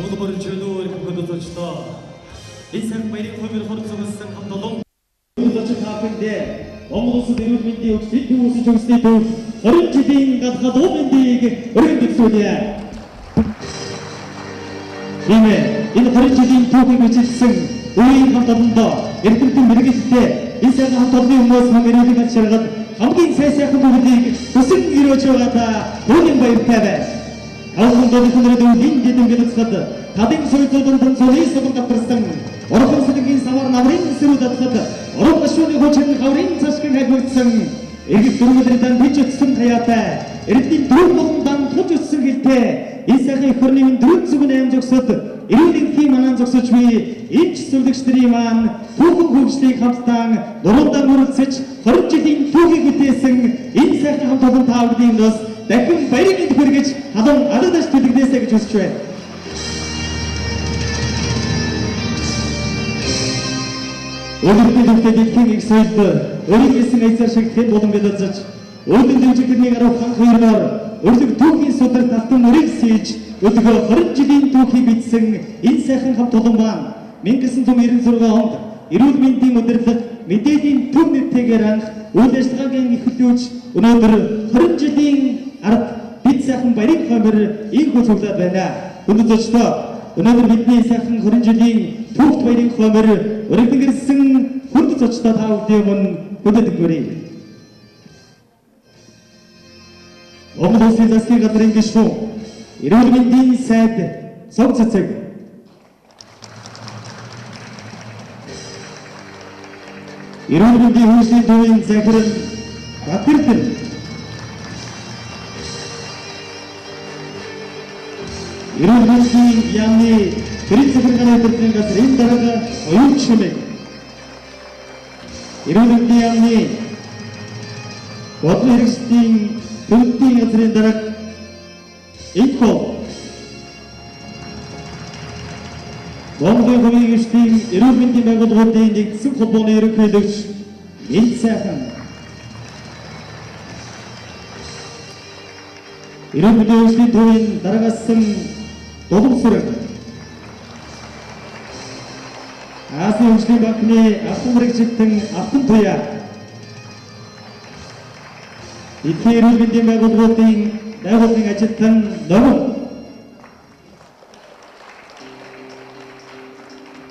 Монгол борын чөлөө хөдөлгөөд очтоо. Энэ цаг баярын хувийн хорцогсон хамт олон зочин таапиндээ Монгол улсад эрүүл мэндийн өвчтөд үүсэж өгсөний төвд 20 жилийн галхал мэндийг өргөн төгсгөлье. Тиймээ энэ 20 жилийн түүхийг бичсэн үеийн хамт олондоо эрдэмтэн мэрэгчлээ энэ сайхан хамт олонны өмнөөс мөн эрүүлэг аль шаргал хамгийн сайхан бүхнийг төсөн өрөөж байгаадаа түүний баяртай байна. Алхан дөрөвдүгээр дүүлийн дэдэм гэлцэд тадын соёлын танцуулын сувг татарсан орхон сэдгийн самар намрын сүрүүд атгад орон гашууны хүчин хаврын цашгын хайгуулсан эргэж дөрвөлрийн бичсэн хаяатай эрдийн дөрв болондан туж өссөн гэлтэй энэ сайхан их орны дөрөв зүгэн аим зогсод эрүүлийн хий манан зогсож буй энэ сүлэгчдийн маань түүхэн хөгжлийг хамтдаа нуруундаа мөрөлцөж 20 жилийн түүхийг бүтээсэн энэ сайхан хамт олон тааврын нас дахин баярыг хүргэж халуун алгадаш төлөвлөсэй гэж хүсэж байна. Өөрөөр хэлбэл дэлхийн их соёлд өөрийн гэсэн айцаар шигтгэн болон бэлэлзэж өөрийн дэмжигдэрний гарах ханх хоёроор өрлөг түүхийн судар талтан өрийг сийж өдгөө 20 жилийн түүхийг бичсэн энэ сайхан хамт олон маань 1996 онд эрүүл мэндийн удирдлага мэдээллийн төв нэртэйгээр анх үйл ажиллагаагийн эхлүүлж өнөөдөр 20 жилийн ард бид сайхан баярын хоймор инхүү цуглаад байна. Хүнд зочдоо өнөөдөр бидний сайхан 20 жилийн түүхт баярын хоймор өргөн гэрсэн хүнд зочдоо та бүхэн өмнө хүндэтгэвэрье. Монгол Улсын засгийн газрын гишүүн эрүүл мэндийн сайд цог цэцэг эрүүл мэндийн хөгжлийн төвийн захирал Батэрдэн эрүүл мэндийн яамны гэрэл захиргааны өдөртний газрын дарга оюун чимэг эрүүл мэндийн яамны бодлого хэрэгслийн төвийн газрын дарга Инхо Монголын хувийн гишүүдийн эрүүл мэндийн байгууллагуудын нэгдсэн холбооны ерөнхийлөгч Энд сайхан эрүүл мэндийн хөгжлийн төвийн даргасан Дулам сүрэг Азийн хөгжлийн банкны автон мэргэжилтэн автон туяа эдгээр эрүүл мэндийн байгууллагын ажилтан Ногон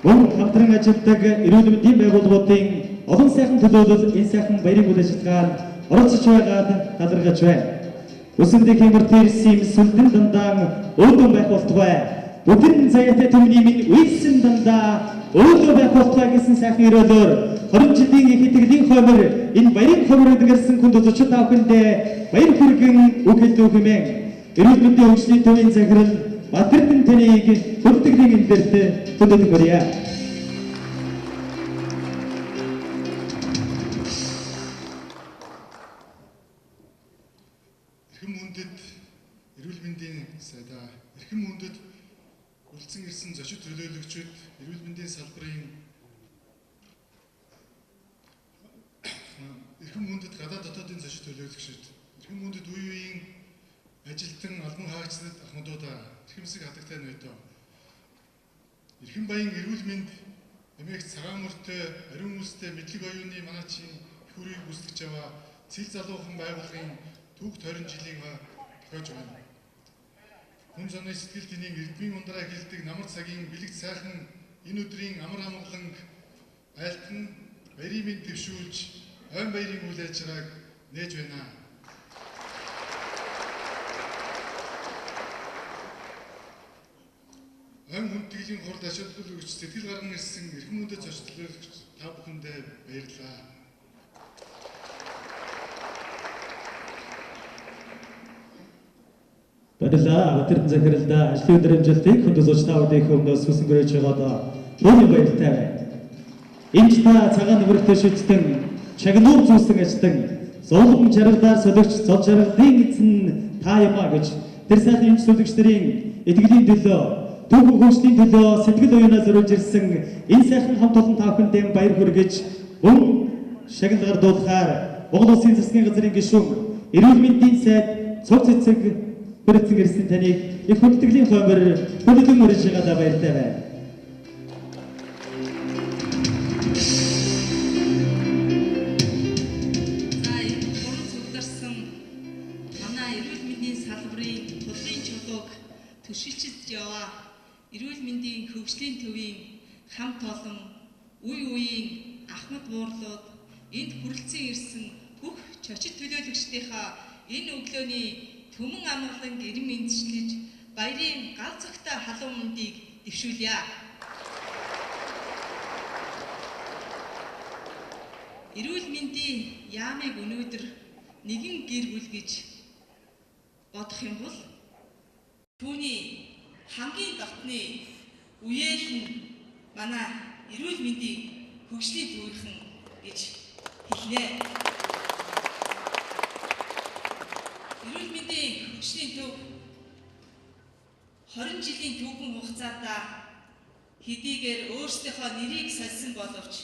мөн хамтран ажилладаг эрүүл мэндийн байгууллагуудын олон сайхан төлөөлөл энэ сайхан баярын үйл ажиллагаанд оролцож байгаад талархаж байна. Үсэндээ хэмэртэй ирсэн сүлдэн дандаа өөдөн байх болтугай. Бүхэн заяатай төмний минь үйлсэн дандаа өөдөө байх болтугай гэсэн сайхан өрөөлөөр 20 жилийн их итгэлийн хоймор энэ баярын хойморд ирсэн хүнд зочид таахындээ баяр хүргэн үг хэлдэг хэмээн эрүүл мэндийн хөгжлийн төвийн захирал Батэрдэн таныг хүндэтгэлийн эндэрт хүндэтгэвэрье. Эрхэм хүндэт эрүүл мэндийн сайдаа эрхэм хүндэт үлдсэн ирсэн зочид төлөөлөгчид эрүүл мэндийн салбарын эрхэм хүндэт гадаад дотоодын зочид төлөөлөгчид эрхэм хүндэт үе үеийн ажилтан албан хаагчдад ахмадуудаа эрхэмсэг хатагтай ноёдоо эрхэм баян эрүүл мэнд эмээгч цагаан мөртэй ариун үстэй мэдлэг оюуны манаачин их үрийг гүйцэтгэж аваа цэл залуухан байгууллагын түүх 20 жилийн тохиож байна. Хүн замын сэтгэл тэнийн эрдмийн ундраа хилдэг намар цагийн бэлэг сайхан энэ өдрийн амар амгалан айлтан баярын мэнд төвшүүлж ойн баярын үйл ажиллагааг нээж байна. Ойн хүндэтгэлийн хурд ашиглал өгч сэтгэл гарган ирсэн эрхэм хүндэт зочид төлөөлөгч та бүхэндээ баярлалаа. Баярлалаа. Батэрдэн захиралдаа ажлын өдөр амжилтыг хүнд зочид тааврын өмнөөс хүсэн гэрэж байгаадаа түүний баяртай байна. Энд та цагаан нэмэртэй шийдтэн чагнуур зүүсэн ажилтан зовлон жаргалаар солигч зол жаргалын эзэн та юмаа гэж тэр сайхан энэ сүлэгчдийн итгэлийн төлөө түүхэн хөгжлийн төлөө сэтгэл оюунаас өрөж ирсэн энэ сайхан хамт олон таахынд баяр хүргэж мөн шагналгаар дуулахаар Монгол Улсын засгийн газрын гишүүн эрүүл мэндийн сайд цог цэцэг хүрэлцэн ирсэн таныг их хүндэтгэлийн хоймор хүлээн өрж байгаадаа баяртай байна. Төшилчилж яваа эрүүл мэндийн хөгжлийн төвийн хамт олон үе үеийн ахмад буурлууд энд хүрэлцэн ирсэн бүх чочид төлөөлөгчдийнхаа энэ өглөөний төмөн амгалан гэрэн мэдчилж баярын гал цагтай халуун мэндийг дэвшүүлье. Эрүүл мэндийн яамыг өнөөдөр нэгэн гэр бүл гэж бодох юм бол түүний хамгийн дотны үеэл нь манай эрүүл мэндийн хөгжлийн төвийнхэн гэж хэлнэ. Эрүүл мэндийн хөгжлийн төв 20 жилийн түүхэн хугацаатаа хэдийгээр өөрсдийнхөө нэрийг сольсон боловч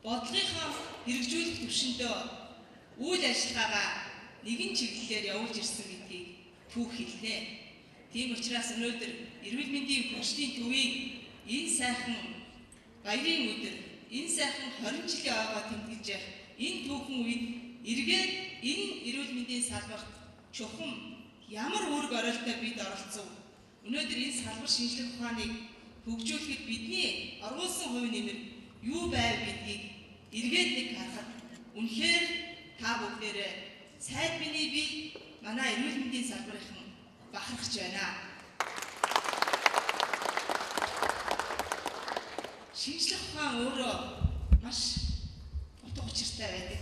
бодлогынхоо хэрэгжүүлэх төвшөндөө үйл ажиллагаагаа нэгэн чиглэлээр явуулж ирсэн гэдгийг түүх хэлнэ. Тийм учраас өнөөдөр эрүүл мэндийн хөгжлийн төвийн энэ сайхан баярын өдөр, энэ сайхан 20 жилийн ойгоо тэмдэглэж явах энэ түүхэн үед эргээд энэ эрүүл мэндийн салбарт чухам ямар үүрэг оройлтой бид оролцов. Өнөөдөр энэ салбар шинжлэх ухааныг хөгжүүлэхэд бидний оргуулсан хувь нэмэр юу байв гэдгийг эргээд нэг харахад үнэхээр та бүгдээрээ сайд миний би манай эрүүл мэндийн салбарынхан бахархаж байна. Шинжлэх ухаан өөрөө маш утга учиртай байдаг.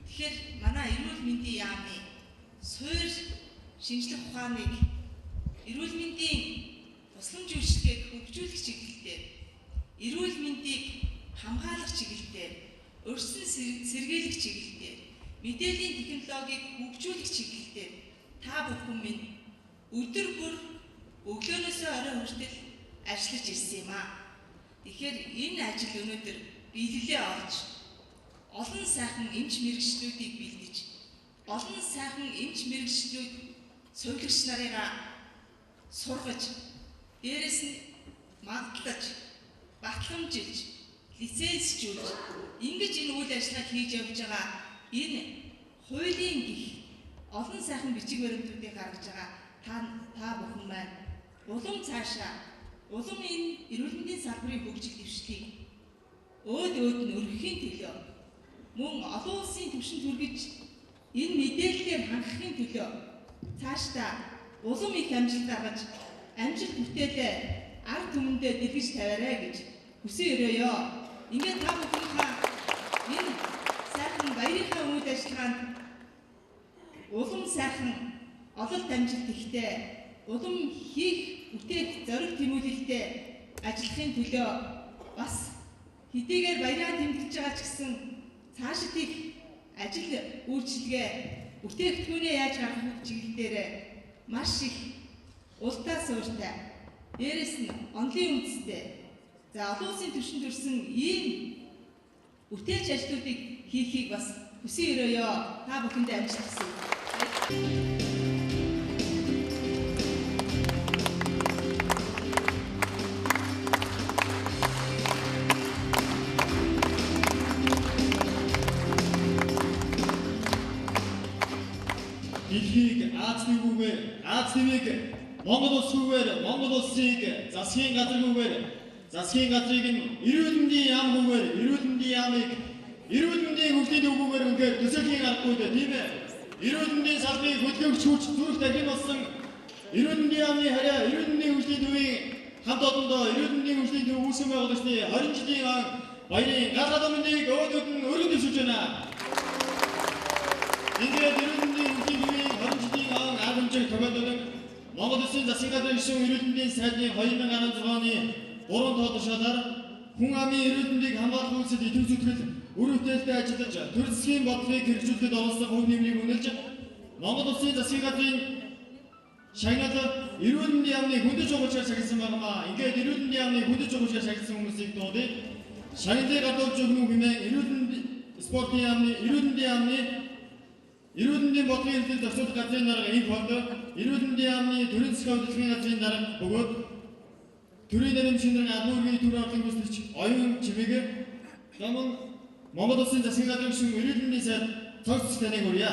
Тэгэхээр манай эрүүл мэндийн яамны суурь шинжлэх ухааныг эрүүл мэндийн тусламж үйлчилгээг хөгжүүлэх чиглэлээр, эрүүл мэндийг хамгаалах чиглэлээр, өрсөн сэргийлэх чиглэлээр, мэдээллийн технологиг хөгжүүлэх чиглэлээр та бүхэн минь өдөр бүр өглөөнөөсөө орой хүртэл ажиллаж ирсэн юм аа. Тэгэхээр энэ ажил өнөөдөр биелэлээ олж, олон сайхан эмч мэргэжлүүдийг бэлдэж, олон сайхан эмч мэргэжлүүд сувилагч нарыгаа сургаж, дээрэс нь магтлаж, батламжилж, лицензжүүлж, ингэж энэ үйл ажиллагааг хийж явж байгаа энэ хуулийн гих олон сайхан бичиг баримтуудыг гаргаж байгаа та бүхэн маань улам цаашаа улам энэ эрүүл мэндийн салбарын хөгжил дэвшлийг өөд нь өргөхийн төлөө мөн олон улсын түвшинд хүргэж энэ мэдээллээр хангахын төлөө цаашдаа улам их амжилт гаргаж амжилт бүтээлээ ард түмэндээ дэлгэж тавиарай гэж хүсэн өрөөё. Ингээд та бүхнийхээ энэ сайхан баярынхаа үйл ажиллагаанд улам сайхан ололт амжилт ихтэй, улам хийх бүтээх зориг тэмүүлэлтэй ажиллахын төлөө бас хэдийгээр баяраа тэмдэглэж байгаа ч гэсэн цаашид их ажил үйлчилгээ бүтээгдэхүүнээ яаж гаргах чиглэлээр маш их улдаа суурьтай, дээрэс нь онлын үндэстэй, за олон улсын түвшинд өрсөн ийм бүтээлч ажлуудыг хийхийг бас хүсэн өрөөё. Та бүхэндээ амжилт хүсье. Дэлхийг Аз нэмийг Монгол улсгүйгээр Монгол улсыг засгийн газаргүйгээр засгийн газрыг нь эрүүл мэндийн яам гүйгээр эрүүл мэндийн яамыг эрүүл мэндийн хөгжлийн төвгүйгээр үнээр төсөөлхийн аргагүй дээ тийм ээ. Эрүүл мэндийн салбарын хөдөлгөөгч хүч зүрх дахин болсон эрүүл мэндийн яамны харьяа эрүүл мэндийн хөгжлийн төвийн хамт олондоо эрүүл мэндийн хөгжлийн төв үүсгэн байгуулагчны 20 жилийн баярын гал халуун мэндийг өөдөөд нь өргөн дэвшүүлж байна. Ингээд эрүүл мэндийн хөгжлийн төвийн 20 жилийн арга хэмжээг тохиолдсон Монгол Улсын засгийн газрын гишүүн эрүүл мэндийн сайдны 2016 оны 3 тоо тушаалаар хүн амын эрүүл мэндийг хамгаалах үйлсэд идэвх зүтгэл үр бүтээлтэй ажиллаж төр засгийн бодлогыг хэрэгжүүлэхэд оролцсон хувь нэмрийг үнэлж Монгол Улсын засгийн газрын шагналаар эрүүл мэндийн яамны хүндэт жуулчаар шагналсан байгамаа. Ингээд эрүүл мэндийн яамны хүндэт жуулчаар шагналсан хүмүүсийг дуудъя. Шагналыг гадуурж өгнө хэмээн эрүүл мэндийн спортын яамны эрүүл мэндийн яамны Эрүүл мэндийн бодлогын хэлэлцэл зохицуулах газрын дарга инх болдог, эрүүл мэндийн яамны төрийн засгийн удирдлагын газрын дарга бөгөөд төрийн нарийн шинжлэх адмын үргийн төр орлон гүйцэтгэгч оюун чимээгээ гамн Монгол Улсын засгийн газрын гишүүн эрүүл мэндийн сайд цогц таныг хүргье.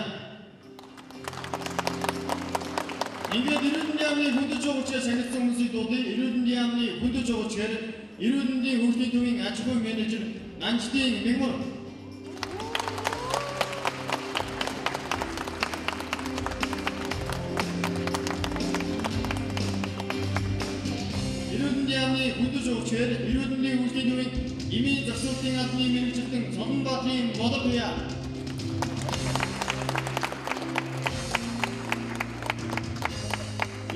Ингээд эрүүл мэндийн яамны хүндэж байгуулчаар санагдсан хүмүүсийг дуудъя. Эрүүл мэндийн яамны хүндэж байгуулчаар эрүүл мэндийн хөгжлийн төвийн аж ахуй менежер Нанждын Мэгмар. Эрүүл мэндийн яамны хүндэж байгуулчаар эрүүл мэндийн хөгжлийн төвийн эмийн зохицуулалтын албаны мэргэжилтэн Солонбаатарын болов туяа.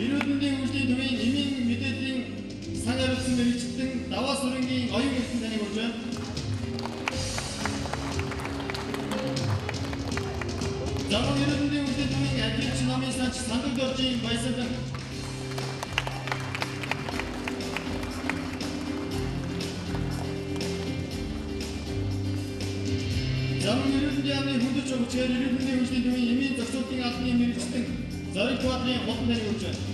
Эрүүл мэндийн хөгжлийн төвийн эмийн мэдээллийн сан хариуцсан мэргэжилтэн Даваа сүрэнгийн оюун эрдэнэ таныг урьж байна. Замун эрүүл мэндийн хөгжлийн төвийн архивч намын санч Сандаг Доржийн Баясгалан. Замун эрүүл мэндийн яамны хүндэж байгуулчаар эрүүл мэндийн хөгжлийн төвийн эмийн зохицуулалтын албаны мэргэжилтэн Зориг Баатрын Хотон таныг урьж байна.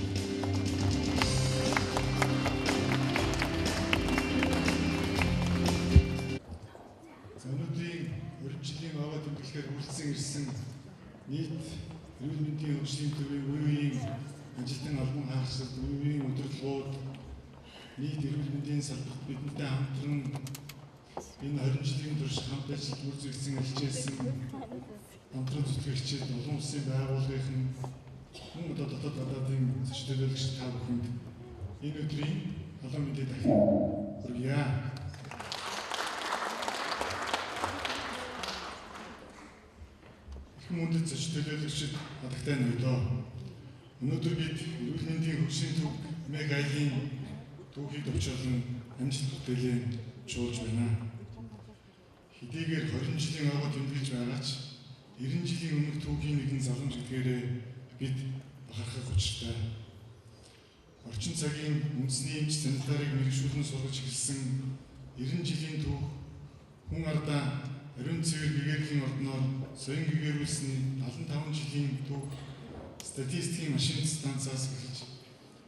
Өнөөдрийн урим жилийн аваад тэмдэглэхээр хүрэлцэн ирсэн нийт эрүүл мэндийн хөгжлийн төвийн үеийн ажилтан албан хаагчид, үеийн удирдлагууд, нийт эрүүл мэндийн салбарт бидэнтэй хамтран энэ 20 жилийн турш хамт ажиллаж үзүүлсэн хэлжсэн хамтран зүтгэгчид, олон улсын байгууллагын мөн дотоод гадаадын зочдлогч та бүхэнд энэ өдрийн халуун мэндийг дахин хүргье. Мөндөд зочдлогчид хадагтай ноёдоо. Өнөөдөр бид эрүүл мэндийн хөгжлийн төв Мегайлын түүхийг төвчөлн амжилт бүтээлээ шуулж байна. Хэдийгээр 20 жилийн аваад тэмдэглэж байгаа ч 90 жилийн өмнөх түүхийн нэгэн заламж гэдгээрээ бид бахархах учиртай. Орчин цагийн үндэсний эмч санитарыг мэргэжүүлэн сургаж эхэлсэн 90 жилийн түүх хүн ардаа ариун цэвэр гэгэрлийн ордноор соён гэгэрүүлсний 75 жилийн түүх статистикийн машин станцаас эхэлж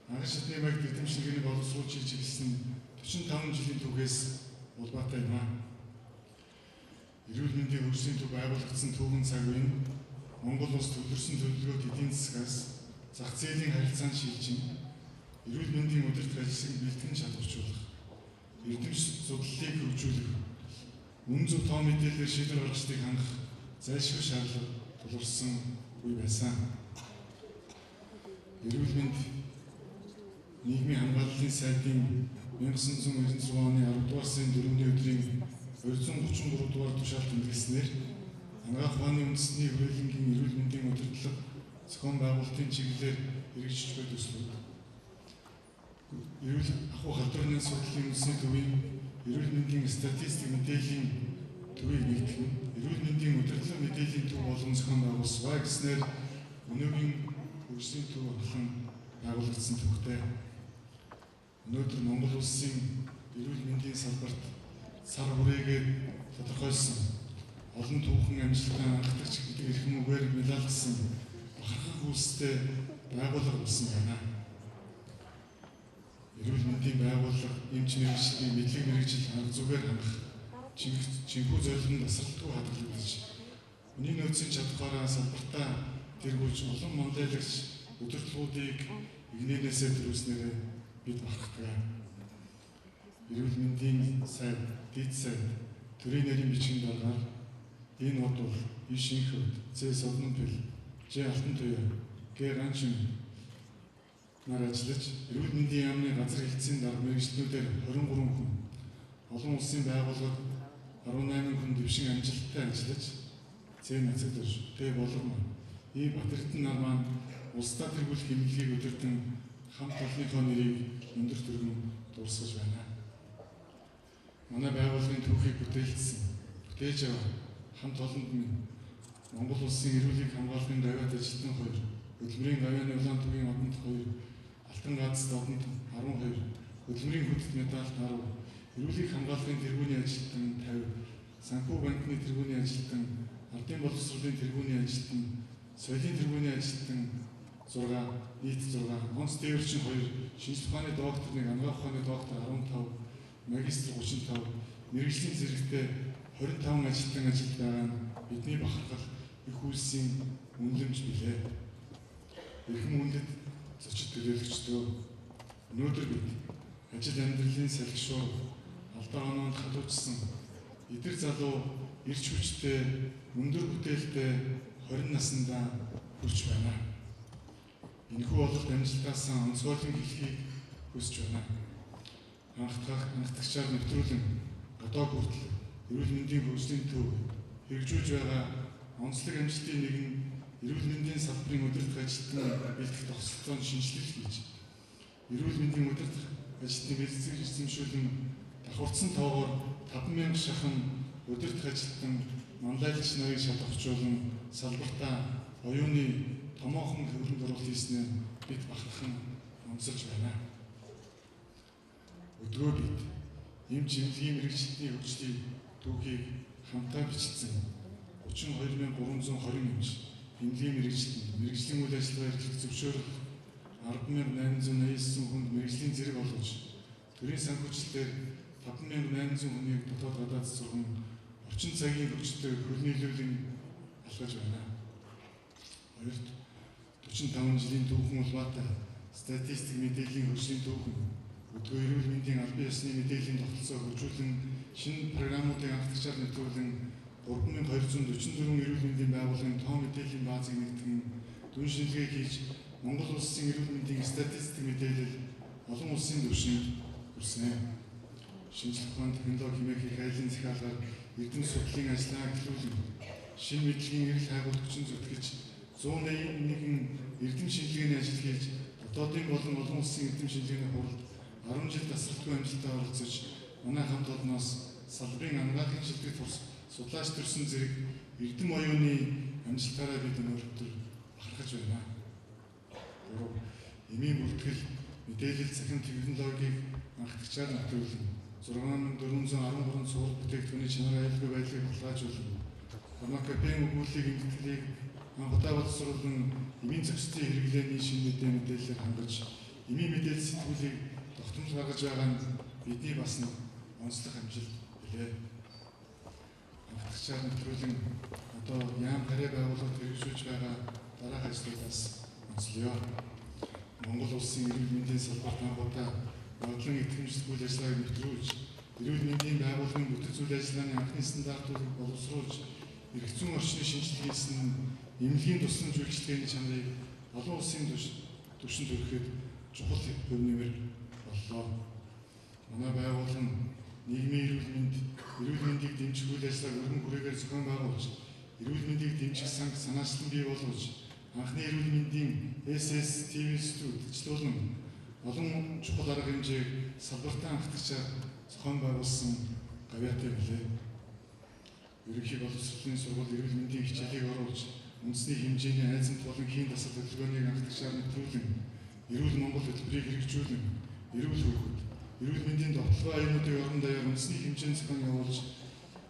агаш шатны байг дэвтэмшилгээний боловсруулж эхэлсэн 45 жилийн түүхээс улбаатай юм. Эрүүл мэндийн хөгжлийн төв байгуулагдсан түүхэн цаг үеийн Монгол улс төвлөрсөн төлөвлөгөөт эдийн засгаас зах зээлийн харилцаанд шилжин эрүүл мэндийн удирдах ажлыг бэлтгэн чадваржуулах, эрдэмч судлалыг хөгжүүлэх, үн зөв тоо мэдээлэлээр шийдвэр гаргахыг хангах зайлшгүй шаардлага тулгарсан үе байсан. Эрүүл мэнд нийгмийн хамгааллын сайдын 1996 оны 10 дугаар сарын 4-ний өдрийн 233 дугаар тушаалт тэмдэглэснээр анагаах ухааны үндэсний хүрээлэнгийн эрүүл мэндийн удирдлага зохион байгуулалтын чиглэлээр хэрэгжиж буй төслүүд эрүүл ахуй халдварны судлалын үндэсний төвийн эрүүл мэндийн статистик мэдээллийн төвийг нэгтгэн эрүүл мэндийн удирдлага мэдээллийн төв болон зохион байгуулсваа гэснээр өнөөгийн хөгжлийн төв болон байгуулагдсан төвтэй. Өнөөдөр Монгол улсын эрүүл мэндийн салбарт сар хүрээгээр тодорхойлсон олон түүхэн амжилттай анхдагч гэдэг эрхэм үгээр медальгсан бахархах үйлстэй байгууллага болсон байна. Эрүүл мэндийн байгууллага эмч мэргэжлийн мэдлэг мэргэжил арга зүгээр хангах чимхүү зорилгонд тасралтгүй хадгалагдаж хүний нөөцийн чадхаараа салбартаа тэргүүлж олон мандайлагч удирдлагуудыг игнэнээсээ төрүүлснээр бид бахархдаг. Эрүүл мэндийн сайд, дэд сайд, төрийн нарийн бичгийн даргаар энэ бодвол иш инхүүд, зэ Солонбил, Ж Алтан туяа, Г Ганчин нар ажиллаж эрүүл мэндийн яамны газар хэлтсийн дарга мэргэжлүүдээр 23 хүн, олон улсын байгууллагад 18 хүн дэвшин амжилттай ажиллаж З Нацагдж, Т Болормоо, И Батэрдэн нар маань улсдаа тэргүүлэх хэмнэлгийг өдөртөн хамт олонныхоо нэрийг өндөр түргэн дуусгаж байна. Манай байгууллагын түүхийг бүтээж аваа хамт олонд минь Монгол улсын эрүүлийг хамгаалахын даваад ажилтан 2, хөдөлмөрийн гавьяаны улаан төвийн одонд 2, Алтан гаацд одонд 12, хөдөлмөрийн хөдөлт медальт 10, эрүүлийг хамгаалахын тэргүүний ажилтан 50, санхүү банкны тэргүүний ажилтан, ардын боловсролын тэргүүний ажилтан соёлын тэргүүний ажилтан 6, нийт 6, онц дээрчин 2, шинжлэх ухааны доктор 1, анагаах ухааны доктор 15, магистр 35, мэргэжлийн зэрэгтэй 25 ажилтан ажилд байгаа нь бидний бахархал их үйлсийн үнэлэмж билээ. Эрхэм үндэд зочид төлөөлөгчдөө өнөөдөр бид ажил амьдралын салхишуур алдаа оноонд хадуучсан эдэр залуу ирч хүчтэй өндөр бүтээлтэй 20 наснда хүрч байна. Энэхүү бололт амжилтаасаа онцгойлон хэлхийг хүсэж байна. Анхдагчаар нэвтрүүлэн одоо хүртэл эрүүл мэндийн хөгжлийн төв хэрэгжүүлж байгаа онцлог амжилтын нэг нь эрүүл мэндийн салбарын удирдах ажилтны бэлтгэх тогтолцоонд шинжилэл хийж эрүүл мэндийн удирдах ажилтны бэлтгэл эзэмшүүлэн давхурдсан тоогоор 5,000 шахан удирдах ажилтан манлайлагч нарыг шалгавчуулан салбартаа оюуны томоохон хөврөнд оруулалт хийснээр бид бахархан онцолж байна. Өдгөө бид эм чимлэгийн мэргэжилтний хөгжлийг түүхийг хамтаа бичсэн 32,320 эмч эмнэлгийн мэргэжлийн үйл ажиллагаа эрхлэх зөвшөөрөл 10,889 хүнд мэргэжлийн зэрэг олгож төрийн санхүүжилтээр 5,800 хүнийг дотоод гадаад сурган орчин цагийн хөгжөлтөөр хөлнийлүүлэн алхаж байна. Хоёрт 45 жилийн түүхэн улбаатай статистик мэдээллийн хөгжлийн түүхэн өдгөө эрүүл мэндийн албан ёсны мэдээллийн тогтолцоо хөгжүүлэн шинэ програмуудыг анхдагчаар нэвтрүүлэн 3,244 эрүүл мэндийн байгууллагын тоо мэдээллийн баазыг нэгтгэн дүн шинжилгээ хийж Монгол улсын эрүүл мэндийн статистик мэдээлэл олон улсын түвшинд хүрсэн. Шинжлэх ухааны технологи хэмжээх айлын захиалгаар эрдэм судлалын ажиллагааг эхлүүлэн шинэ мэдлэгийн эрэл хайгуул хүчин зүтгэж 181 эрдэм шинжилгээний ажил хийж дотоодын болон олон улсын эрдэм шинжилгээний хуралд 10 жил тасралтгүй амжилтаар оролцож манай хамт олноос салбарын анагаахын шилдэг судлаач төрсөн зэрэг эрдэм оюуны амжилтаараа бид өнөөдөр бахархаж байна. Эмийн бүртгэл мэдээлэл цахим технологиг анхдагчаар нэвтрүүлэн 6,413 сурал бүтээгдэхүүний чанар аюулгүй байдлыг баталгаажуулан фармакопеийн өгүүллийг эмгэтгэлийг анхудаа боловсруулан эмийн зохицлын хэрэглээний шинэ мэдээллээр хангаж эмийн мэдээлэл сэтгүүлийг тогтмол гаргаж байгаа нь бидний бас нэг онцлог амжилт билээ. Анхдагчаар нэвтрүүлэн одоо яам гараа байгууллагад хэрэгжүүлж байгаа дараах ажлуудаас онцлоё. Монгол улсын эрүүл мэндийн салбарт анхудаа бодлон идэвхжүүлэх үйл ажиллагааг нэвтрүүлж, эрүүл мэндийн байгууллагын бүтэц үйл ажиллагааны анхны стандартуудыг боловсруулж, эрх зүйн орчны шинжилгээ хийсэн эмнэлгийн тусламж үйлчилгээний чанарыг олон улсын түвшинд хүрэхэд чухал хөв нэмэр боллоо. Манай байгууллага нь нийгмийн эрүүл мэндийг дэмжих үйл ажиллагааг өргөн хүрээгээр зохион байгуулж, эрүүл мэндийг дэмжих санаачлан бий болгож, анхны эрүүл мэндийн SSTV студид ажиллуулан олон чухал арга хэмжээг салбартаа анхдагчаар зохион байгуулсан гавьяатай билээ. Ерөнхий боловсролын сургууль эрүүл мэндийн хичээлийг оруулж, үндэсний хэмжээний айзамт болон хийн дасгал хөтөлбөрийг анхдагчаар нэвтрүүлэн, эрүүл Монгол хөтөлбөрийг хэрэгжүүлэн, эрүүл хүүхэд, эрүүл мэндийн довтлогоо аюулуудын орон даяар үндэсний хэмжээний зохион явуулж,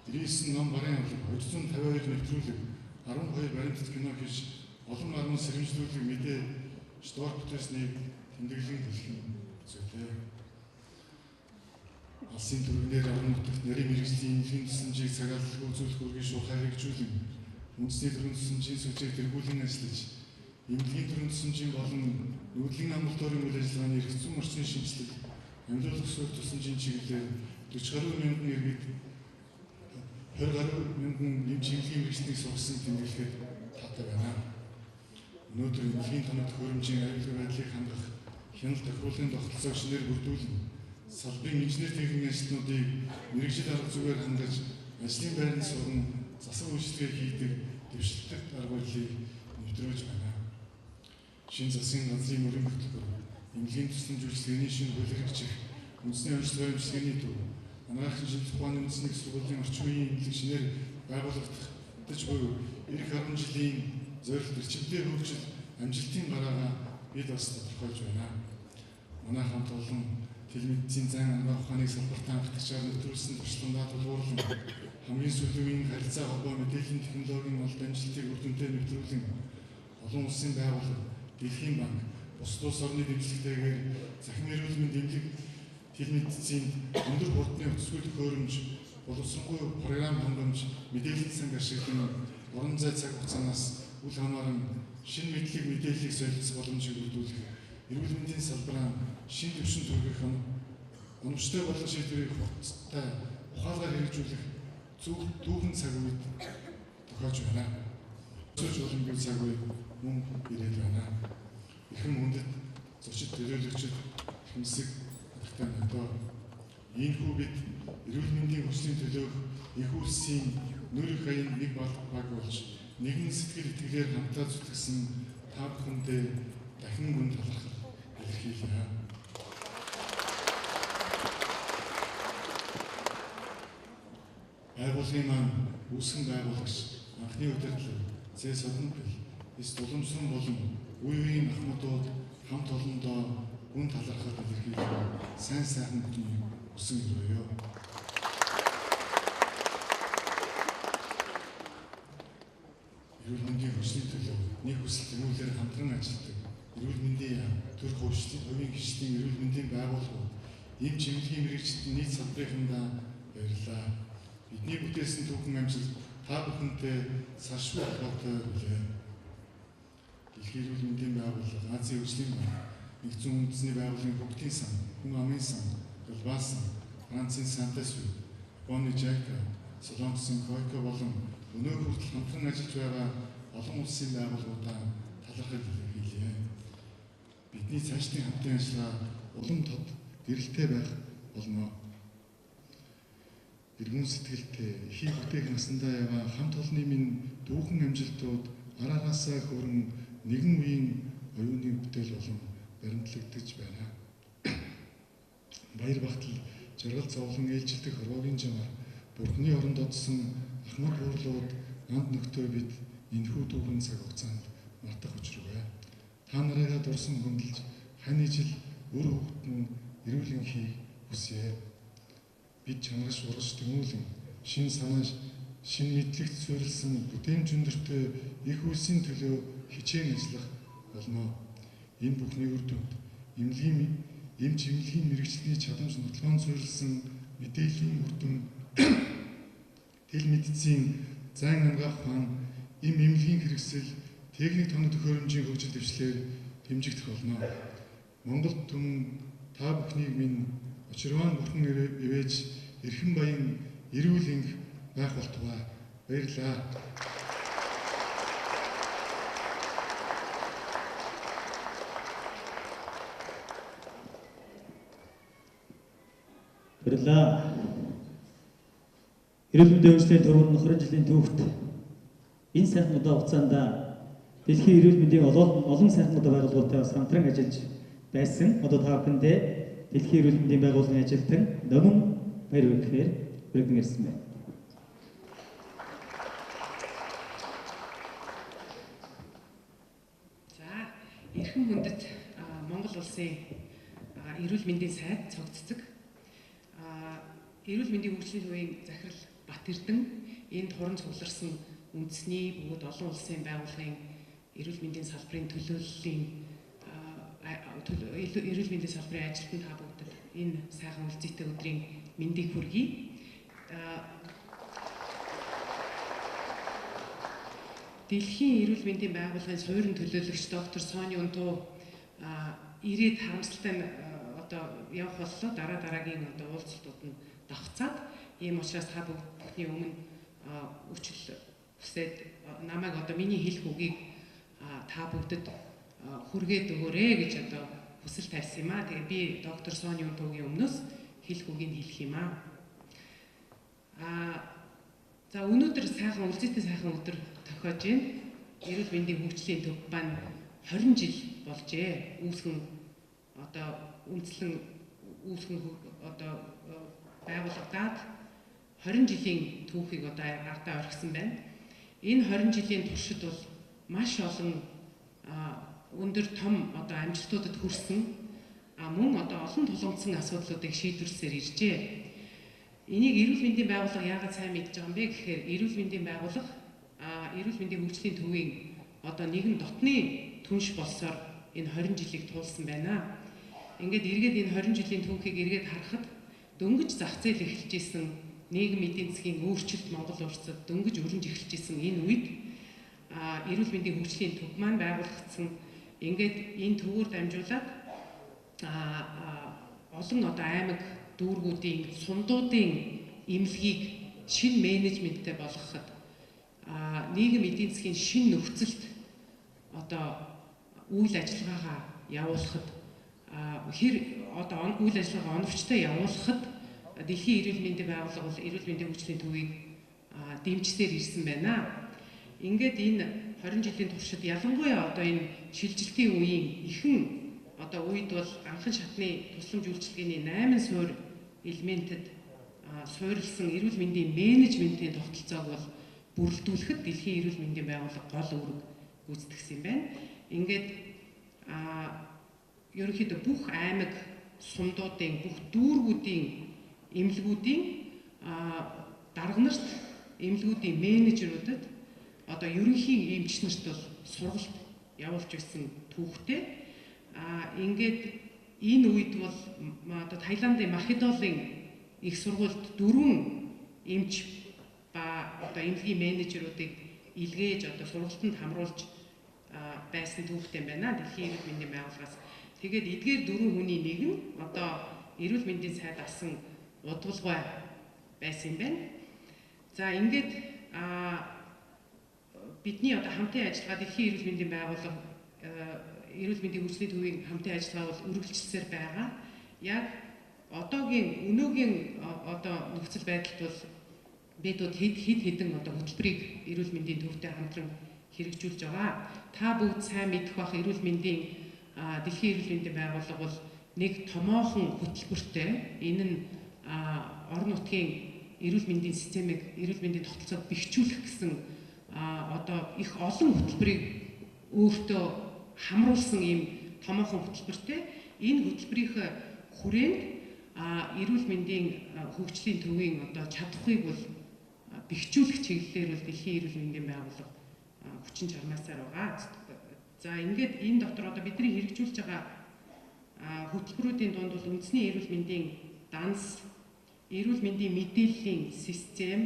99 ном барын авлага 252 нэвтрүүлэг, 12 баримтат кино хийж, олон армын сэрэмжлүүлэг мэдээ штор бүтээснийг тэмдэглэн хэлэх нь зүйтэй. Алсын түргэнээр орон нутагт нарийн мэргэжлийн эмнэлгийн тусламжийг цагааллалгүй үзүүлэх үргийн шуурхай хэрэгжүүлэн, үндэсний төрийн тусламжийн сүлжээг тэргүүлэн ажиллаж, эмнэлгийн төрийн тусламжийн болон нүүдлийн амбулаторийн үйл ажиллагааны эрх зүйн орчны шинжилэл, амьлуулах суурь тусламжийн чиглэлээр 40 гаруй мянган иргэд 20 гаруй мянган эмч эмнэлгийн мэргэжлийг сургасан тэмдэглэхэд таатай байна. Өнөөдөр эмнэлгийн тоног төхөөрөмжийн аюулгүй байдлыг хангах хяналт тохируулгын тогтолцоог шинээр бүрдүүлэн, салбарын инженер техникийн ажилтнуудыг мэргэжил арга зүгээр хангаж, ажлын байранд сурган засаг үйлчлэгээ хийдэг дэвшилттэй арга барилыг нэвтрүүлж байна. Шинэ засгийн газрын мөрөн хөтөлбөр, эмнэлгийн тусламж үйлчлэгээний шинэ хууль хэрэгжих, үндэсний онцлогын эмчилгээний төв, анагаахын шинжлэх ухааны үндэсний сургуулийн орчин үеийн эмнэлэг шинээр байгуулагдаж буй эх 10 жилийн зорилт эрчимтэй хөгжил амжилтын гараагаа бид бас тодорхойлж байна. Манай хамт олон телевизийн зан анагаах ухааныг салбартаа анхдагчаар нэвтрүүлсэн туршлагандаа тулгуурлан хамгийн сүүлийн харилцаа холбоо мэдээллийн технологийн олд амжилтыг үр дүнтэй нэвтрүүлэн олон улсын байгууллага, Дэлхийн банк, бусад улс орны дэмжлэгтэйгээр захин эрүүл мэндийн телемедицин өндөр хурдны утасгүй төхөөрөмж, боловсронгүй програм хангамж, мэдээллийн санг ашиглан орон зай цаг хугацаанаас үл хамааран шинэ мэдлэг мэдээллийг солилцох боломжийг бүрдүүлэх, эрүүл мэндийн салбараа шинэ түвшинд хүргэх оновчтой болох шийдвэрийг хурцтай ухаалгаар хэрэгжүүлэх түүхэн цаг үед тохиож байна. Зөвж боломжтой цаг үе мөн ирээд байна. Ихэн хүндэт зочид төлөөлөгчид хэсэг хэрэгтэй надад. Иймэрхүү бид эрүүл мэндийн хүчний төлөөх их улсын нөр их аян нэг баг болж нэгэн сэтгэл итгэлээр хамтаа зүтгэсэн та бүхэндээ дахин мөн талархал илэрхийлье. Байгууллагын маань үүсгэн байгуулагч анхны удирдлага Зэ Содонбил эс уламжлан болон үе үеийн ахмадууд хамт олондоо гүн талархал илэрхийлэх сайн сайхан бүхний хүсэн өрөөё. Эрүүл мэндийн хүчний төлөө нэг хүсэл тэмүүлэлээр хамтран ажилладаг эрүүл мэндийн яам, төр хувийн гишүүдийн эрүүл мэндийн байгууллагууд, ийм чимэлгийн мэрэгчдийн нийт салбарынхандаа баярлалаа. Бидний бүтээсэн түүхэн амжилт та бүхэнтэй салшгүй холбоотой билээ. Дэлхийн эрүүл мэндийн байгууллага, Азийн хөгжлийн банк, Нэгдсэн үндэсний байгууллагын бүгдийн сан, Хүн амын сан, Глобал сан, Францын Сантесве, Японы JICA, Солонгосын Койко болон өнөө хүртэл хамтран ажиллаж байгаа олон улсын байгууллагуудаа талархал илэрхийлье. Бидний цаашдын хамтын ажиллагаа улам тод гэрэлтэй байх болно. Эргэн сэтгэлтэй ихийг бүтээх насандаа яваа хамт олонны минь дүүхэн амжилтууд араагаасаа хүрэн нэгэн үеийн оюуны бүтээл болон баримтлагдаж байна. Баяр багтал, жаргал зовлон ээлжилдэх хорвоогийн жамаар Бурхны оронд одсон ахмад буурлууд анд нөхдөө бид энэхүү дүүхэн цаг хугацаанд мартах учиргүй. Та нарыгаа дурсан хөндлөж хань ижил үр хөвгтөн эрүүлэнхийг хүсье. Бид чанарш урагш тэмүүлэн шин санаа шин мэдлэгт суурилсан бүтээмж өндөртэй их үлсийн төлөө хичээн ажиллах болно. Энэ бүхний үр дүнд эм чимэлгийн мэрэгчлийн чадамж нотолгоон суурилсан мэдээллийн үр дүн телемедицин зайн ангаах ухаан эмнэлгийн хэрэгсэл техник тоног төхөөрөмжийн хөгжил дэвшлэр дэмжигдэх болно. Монгол түмэн та бүхнийг минь очирван бурхан ивэж эрхэм баян эрүүл энх байх болтугай. Баярлалаа. Баярлалаа. Эрүүл мэндийн хөгжлийн төвөнд нөхөр жилийн түүхт энэ сайхан удаа хугацаанд дэлхийн эрүүл мэндийн олон сайхан удаа байгууллагуудтай бас хамтран ажиллаж байсан. Одоо та бүхэндээ дэлхийн эрүүл мэндийн байгууллагын ажилтан Номон баяр хүргэхээр өргөн ирсэн байна. За, эрхэм хүндэт Монгол улсын эрүүл мэндийн сайд цогццог эрүүл мэндийн хөгжлийн төвийн захирал Бат Эрдэнэ энд хуран цугларсан үндэсний бүгд олон улсын байгууллагын эрүүл мэндийн салбарын төлөөллийн эрүүл мэндийн салбарын ажилтан та бүгдэд энэ сайхан үлцэгтэй өдрийн мэндийг хүргэе. Дэлхийн эрүүл мэндийн байгууллагын суурин төлөөлөгч доктор Сони Унтуу ирээд харамсалтай одоо явах боллоо. Дараагийн одоо уулзалтууд нь давхцаад ийм учраас та бүхний өмнө өчл хүсээд намайг одоо миний хэлэх үгийг та бүгдэд хүргээд өгөөрэй гэж одоо хүсэл тавьсан юм аа. Тэгээ би доктор Сони Унтуугийн өмнөөс хэлэх үгийг хэлэх юм аа. За өнөөдөр сайхан үлзийтэй сайхан өдөр тохиож байна. Эрүүл мэндийн хөгжлийн төв маань 20 жил болжээ. Үүсгэн одоо үндэслэн үүсгэн одоо байгуулагдаад 20 жилийн түүхийг одоо ардаа орхисон байна. Энэ 20 жилийн туршид бол маш олон өндөр том одоо амжилтуудад хүрсэн мөн одоо олон тулгымдсан асуудлуудыг шийдвэрлсээр иржээ. Энийг эрүүл мэндийн байгууллага яагаад сайн мэдж байгаа юм бэ гэхээр эрүүл мэндийн байгууллага эрүүл мэндийн хөгжлийн төвийн одоо нэгэн дотны түнш болсоор энэ 20 жилийг туулсан байна. Ингээд эргээд энэ 20 жилийн түүхийг эргээд харахад дөнгөж зах зээл эхэлж исэн нийгмийн эдийн засгийн өөрчлөлт Монгол улсад дөнгөж өрнж эхэлж исэн энэ үед эрүүл мэндийн хөгжлийн төв маань байгуулагдсан. Ингээд энэ төвөөр дамжуулаад олон одоо аймаг дүүргүүдийн сумдуудын эмнэлгийг шинэ менежменттэй болгоход нийгэм эдийн засгийн шинэ нөхцөлд одоо үйл ажиллагаагаа явуулахад үйл ажиллагаа оновчтой явуулахад Дэлхийн эрүүл мэндийн байгууллага бол эрүүл мэндийн хөгжлийн төвийг дэмжсээр ирсэн байна. Ингээд энэ 20 жилийн туршид ялангуяа одоо энэ шилжилтийн үеийн ихэнх одоо үед бол анхан шатны тусламж үйлчилгээний 8 суурь элементэд суурилсан эрүүл мэндийн менежментийн тогтолцоог бол бүрэлдүүлэхэд Дэлхийн эрүүл мэндийн байгууллага гол үүрэг гүйцэтгэсэн юм байна. Ингээд ерөнхийдөө бүх аймаг сумдуудын бүх дүүргүүдийн эмнэлгүүдийн дарга нарт эмнэлгүүдийн менежерүүдэд одоо ерөнхий эмч нарт бол сургалт явуулж байсан түүхтэй. Ингээд энэ үед бол одоо Таиландын Махидолын их сургуульд 4 эмч ба одоо эмнэлгийн менежерүүдийг илгээж одоо сургалтанд хамруулж байсан түүхтэй байна. Дэлхийн эрүүл мэндийн байгууллагаас. Тэгээд эдгээр 4 хүний нэг нь одоо эрүүл мэндийн сайд авсан удалгүй байсан юм байна. За ингээд бидний одоо хамтын ажиллагаа Дэлхийн эрүүл мэндийн байгууллага эрүүл мэндийн хөгжлийн төвийн хамтын ажиллагаа бол үргэлжилсээр байгаа. Яг одоогийн өнөөгийн одоо нөхцөл байдалд бол бид хэд хэдэн одоо хөтөлбөрийг эрүүл мэндийн төвтэй хамтран хэрэгжүүлж байгаа. Та бүгд сайн мэдэх бах эрүүл мэндийн Дэлхийн эрүүл мэндийн байгууллага бол нэг томоохон хөтөлбөртэй. Энэ нь орон нутгийн эрүүл мэндийн системийг эрүүл мэндийн тогтолцоог бэхжүүлэх гэсэн одоо их олон хөтөлбөрийг өөртөө хамруулсан ийм томоохон хөтөлбөртэй. Энэ хөтөлбөрийн хүрээнд эрүүл мэндийн хөгжлийн төвийн одоо чадхыг бол бэхжүүлэх чиглэлээр бол Дэлхийн эрүүл мэндийн байгууллага хүчин чармаасаар байгаа. За ингээд энэ дотор одоо бидний хэрэгжүүлж байгаа хөтөлбөрүүдийн дунд бол үндэсний эрүүл мэндийн данс, эрүүл мэндийн мэдээллийн систем,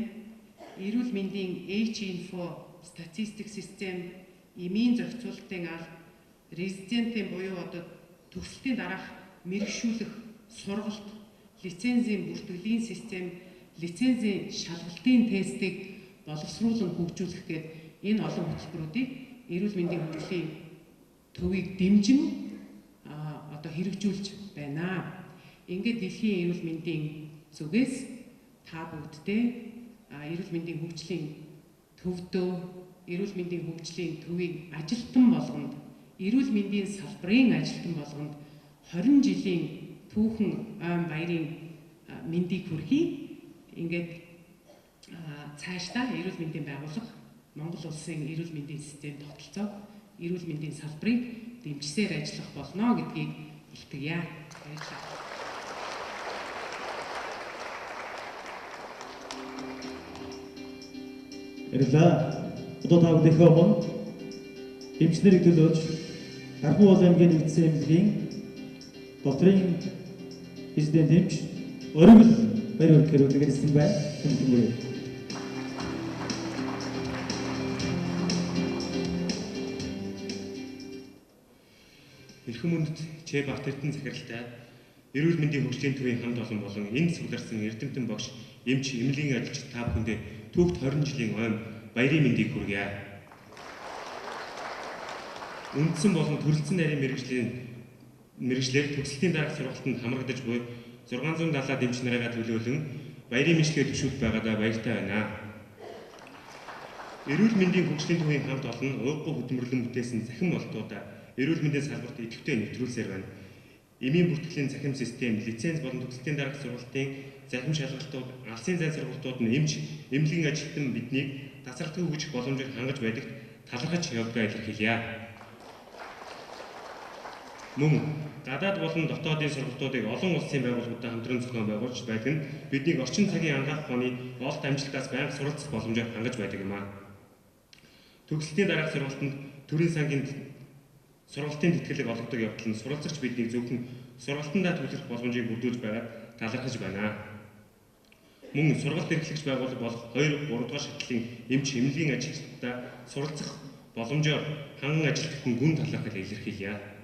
эрүүл мэндийн H-info статистик систем, эмийн зохицуулалтын алба, резидентийн буюу одоо төгсөлтийн дараах мэрэгшүүлэх сургалт, лицензийн бүртгэлийн систем, лицензийн шалгалтын тестийг боловсруулан хөгжүүлэх гээд энэ олон хөтөлбөрүүдийг эрүүл мэндийн хөгжлийн төвийг дэмжин одоо хэрэгжүүлж байна. Ингээд Дэлхийн эрүүл мэндийн зүгээс та бүгдтэй эрүүл мэндийн хөгжлийн төвдөө эрүүл мэндийн хөгжлийн төвийн ажилтан болгонд эрүүл мэндийн салбарын ажилтан болгонд 20 жилийн түүхэн ойн баярын мэндийг хүргэе. Ингээд цаашдаа эрүүл мэндийн байгууллага Монгол улсын эрүүл мэндийн систем тогтолцоог эрүүл мэндийн салбарыг дэмжсээр ажиллах болно гэдгийг илтгэе. Баярлалаа. Баярлалаа. Одоо та бүхэндээ өмнө эмчнэрийг төлөөлж Гархан уул аймгийн нэгдсэн эмнэлгийн докторийн президент эмч Оргил баяр хүргэхээр үлгэрсэн байна. Тэнцэнгүй. Эрхэм үндэт Ч Бат Эрдэнэ захиралтай эрүүл мэндийн хөгжлийн төвийн хамт олон болон энд цугларсан эрдэмтэн багш эмч эмнэлгийн ажилчид та бүхэндээ түүхт 20 жилийн ойн баярын мэндийг хүргье. Үндсэн болон төрөлцсөн нарийн мэргэжлэр төгсөлтийн дараах сургалтанд хамрагдаж буй 670 эмч нарыгаа төлөөлөн баярын мэдлэгээ төвшүүлж байгаадаа баяртай байна. Эрүүл мэндийн хөгжлийн төвийн хамт олон ууггүй хөдөлмөрлөн бүтээсэн захин болтуудаа эрүүл мэндийн салбарт идэвхтэй нэвтрүүлсээр байна. Эмийн бүртгэлийн захим систем, лиценз болон төгсөлтийн дараах сургалтын захим шалгалтууд, алсын зайн сургалтууд нь эмч, эмнэлгийн ажилтан биднийг тасралтгүй хөгжих боломжийг хангаж байдагт талархаж явдгаа илэрхийлье. Мөн гадаад болон дотоодын сургалтуудыг олон улсын байгууллагуудтай хамтран зохион байгуулж байдаг нь биднийг орчин цагийн ангаах ухааны олд амжилтаас байнга суралцах боломжоор хангаж байдаг юм а. Төгсөлтийн дараах сургалтанд төрийн сангийн сургалтын тэтгэлэг олгодог явдал нь суралцагч биднийг зөвхөн сургалтандаа төлөх боломжийг бүрдүүлж байгаад талархаж байна. Мөн сургалт эрхлэгч байгууллага болох 2, 3 дугаар шатлалын эмч эмнэлгийн ажилчдаа суралцах боломжоор ханган ажилтгах нь гүн талархал илэрхийлье.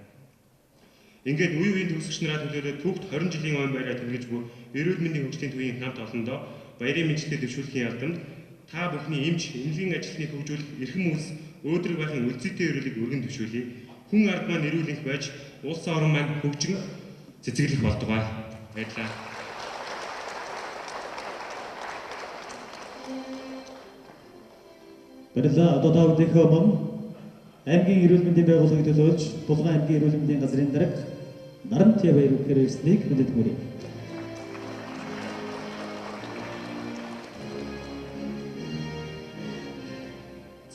Ингээд үе үеийн төгсөгч нараа төлөөлөө түүхт 20 жилийн ойн байраа тэмдэглэж буй эрүүл мэндийн хөгжлийн төвийн хамт олондоо баярын мэндчилгээ дэвшүүлэхийн албанд та бүхний эмч эмнэлгийн ажилтныг хөгжүүлэх эрхэм үйлс өөдрөг байхын үлцэтэй өрөөлийг өргөн дэвшүүлье. Хүн ард маань эрүүл энх байж улсын орон маань хөгжин цэцэглэх болтугай. Баярлалаа. Баярлалаа. Одоо та бүхнийхээ өмнө аймгийн эрүүл мэндийн байгууллагыг төлөөлж Булган аймгийн эрүүл мэндийн газрын дарга Нарант Баяр өгөхөөр ирснийг хүндэт хүргэе.